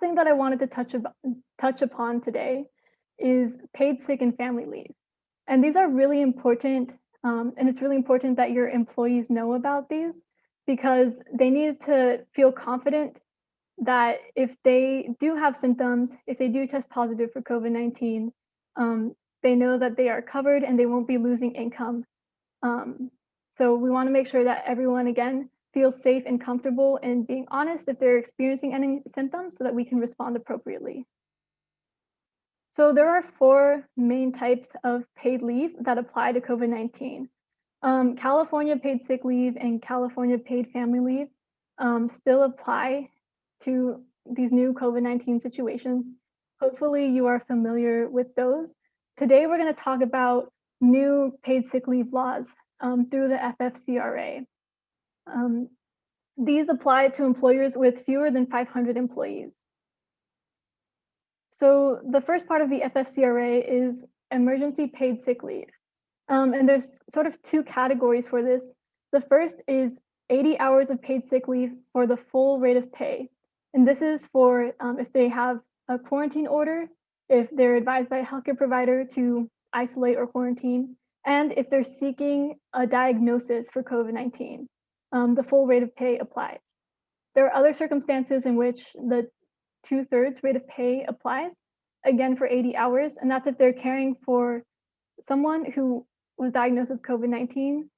thing that I wanted to touch upon today is paid sick and family leave. And these are really important, and it's really important that your employees know about these because they need to feel confident that if they do have symptoms, if they do test positive for COVID-19, they know that they are covered and they won't be losing income. Um, so we want to make sure that everyone, again, feels safe and comfortable in being honest if they're experiencing any symptoms so that we can respond appropriately. So there are four main types of paid leave that apply to COVID-19. California paid sick leave and California paid family leave still apply to these new COVID-19 situations. Hopefully you are familiar with those. Today we're going to talk about new paid sick leave laws through the FFCRA. These apply to employers with fewer than 500 employees. So the first part of the FFCRA is emergency paid sick leave. And there's sort of two categories for this. The first is 80 hours of paid sick leave for the full rate of pay. And this is for if they have a quarantine order, if they're advised by a healthcare provider to isolate or quarantine, and if they're seeking a diagnosis for COVID-19, the full rate of pay applies. There are other circumstances in which the 2/3 rate of pay applies, again for 80 hours, and that's if they're caring for someone who was diagnosed with COVID-19,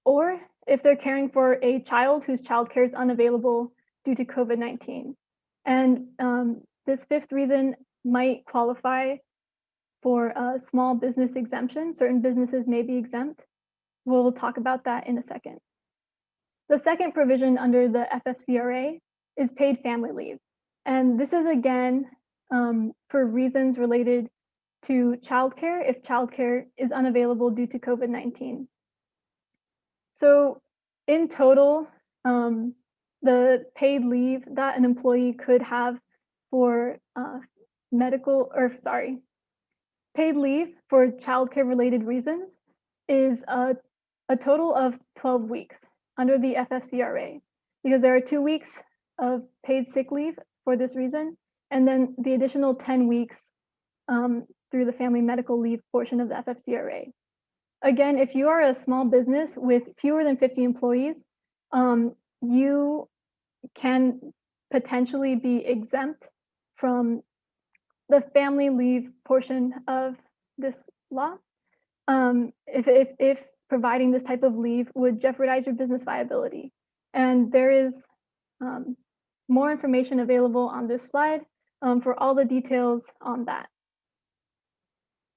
or if they're caring for a child whose childcare is unavailable due to COVID-19. And this fifth reason might qualify for a small business exemption. Certain businesses may be exempt. We'll talk about that in a second. The second provision under the FFCRA is paid family leave. And this is again for reasons related to childcare if childcare is unavailable due to COVID-19. So in total, the paid leave that an employee could have for paid leave for childcare related reasons is a total of 12 weeks under the FFCRA, because there are 2 weeks of paid sick leave for this reason, and then the additional 10 weeks through the family medical leave portion of the FFCRA. Again, if you are a small business with fewer than 50 employees, you can potentially be exempt from the family leave portion of this law if providing this type of leave would jeopardize your business viability. And there is more information available on this slide for all the details on that.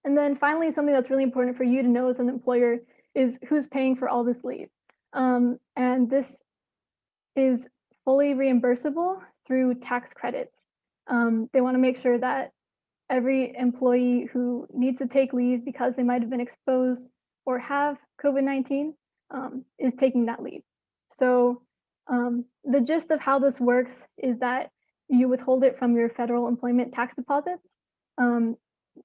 And then finally, something that's really important for you to know as an employer is who's paying for all this leave. And this is fully reimbursable through tax credits. They want to make sure that every employee who needs to take leave because they might have been exposed or have COVID-19 is taking that leave. So the gist of how this works is that you withhold it from your federal employment tax deposits.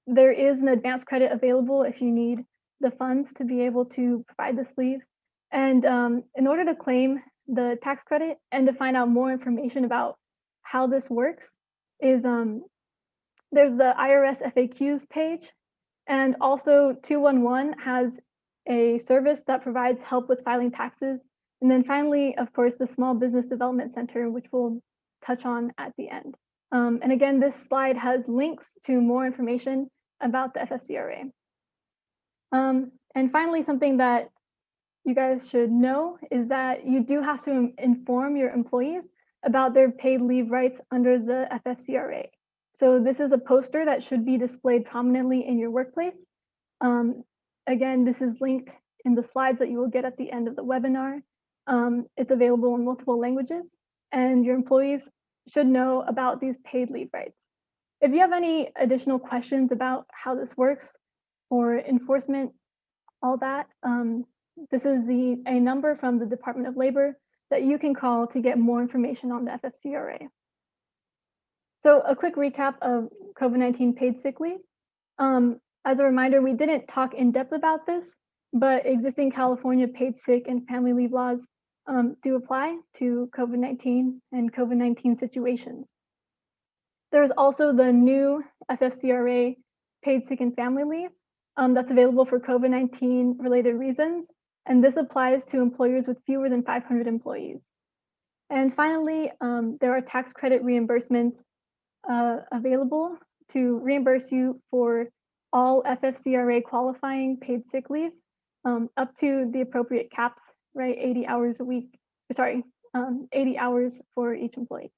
There is an advance credit available if you need the funds to be able to provide this leave. And in order to claim the tax credit and to find out more information about how this works is there's the IRS FAQs page, and also 211 has a service that provides help with filing taxes. And then finally, of course, the Small Business Development Center, which we'll touch on at the end. And again, this slide has links to more information about the FFCRA. And finally, something that you guys should know is that you do have to inform your employees about their paid leave rights under the FFCRA. So this is a poster that should be displayed prominently in your workplace. Again, this is linked in the slides that you will get at the end of the webinar. It's available in multiple languages, and your employees should know about these paid leave rights. If you have any additional questions about how this works or enforcement, all that, this is a number from the Department of Labor that you can call to get more information on the FFCRA. So a quick recap of COVID-19 paid sick leave. As a reminder, we didn't talk in depth about this, but existing California paid sick and family leave laws do apply to COVID-19 and COVID-19 situations. There's also the new FFCRA paid sick and family leave that's available for COVID-19 related reasons, and this applies to employers with fewer than 500 employees. And finally, there are tax credit reimbursements available to reimburse you for all FFCRA qualifying paid sick leave up to the appropriate caps, right? 80 hours a week, sorry, 80 hours for each employee.